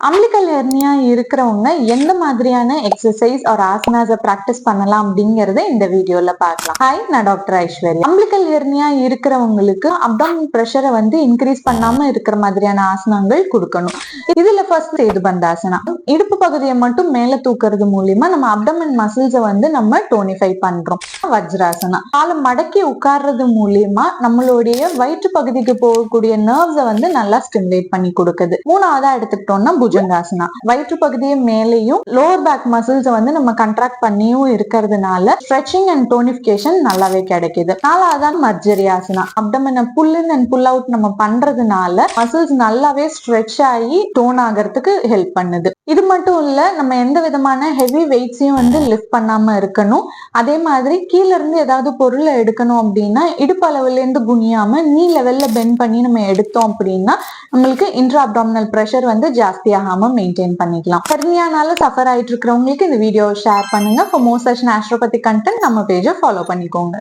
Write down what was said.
Umbilical hernia இருக்கிறவங்க எந்த மாதிரியான எக்ஸசைஸ் ஒரு ஆசனாஸை பிராக்டிஸ் பண்ணலாம் அப்படிங்கறத இந்த வீடியோல பார்க்கலாம். ஹாய், நான் டாக்டர் ஐஸ்வர்யா. அம்பிளிக்கல் ஹெர்னியா இருக்கிறவங்களுக்கு அப்டாமினல் பிரஷரை இன்க்ரீஸ் பண்ணாம இருக்கிற மாதிரியான ஆசனங்கள் கொடுக்கணும். இதுல ஃபர்ஸ்ட் சேதுபந்தாசனா, இடுப்பு பகுதியை மட்டும் மேல தூக்குறது மூலியமா நம்ம அப்டமன் மசில்ஸை நம்ம டோனிஃபை பண்றோம். வஜ்ராசனா, காலை மடக்கி உட்கார்றது மூலியமா நம்மளுடைய வயிற்று பகுதிக்கு போகக்கூடிய நர்வ்ஸை நல்லா ஸ்டிமுலேட் பண்ணி கொடுக்குது. மூணாவதா எடுத்துக்கிட்டோம்னா புஜங்காசனா, வயிற்று பகுதியை மேலேயும் லோவர் பேக் மசில்ஸ் நம்ம கண்ட்ராக்ட் பண்ணியும் இருக்கிறதுனால ஸ்ட்ரெச்சிங் அண்ட் டோனிஃபிகேஷன் நல்லாவே கிடைக்குது. நாலாவதான் மர்ஜரியாசனா, அப்டமனை புல் இன் அண்ட் புல் அவுட் நம்ம பண்றதுனால மசில்ஸ் நல்லாவே ஸ்ட்ரெச் ஆகி டோன் ஆகிறதுக்கு ஹெல்ப் பண்ணுது. இது மட்டும் இல்ல, நம்ம எந்த விதமான ஹெவி வெயிட்ஸையும் லிஃப்ட் பண்ணாம இருக்கணும். அதே மாதிரி கீழ இருந்து ஏதாவது பொருளை எடுக்கணும் அப்படின்னா இடுப்பு அளவுல இருந்து குனியாம நீ லெவல்ல பெண்ட் பண்ணி நம்ம எடுத்தோம் அப்படின்னா நம்மளுக்கு இன்ட்ரா அப்டாமினல் பிரஷர் ஜாஸ்தியாகாம மெயின்டைன் பண்ணிக்கலாம். ஹெர்னியானால சஃபர் ஆயிட்டு இருக்கிறவங்களுக்கு இந்த வீடியோ ஷேர் பண்ணுங்க. For more such naturopathy content நம்ம பேஜை ஃபாலோ பண்ணிக்கோங்க.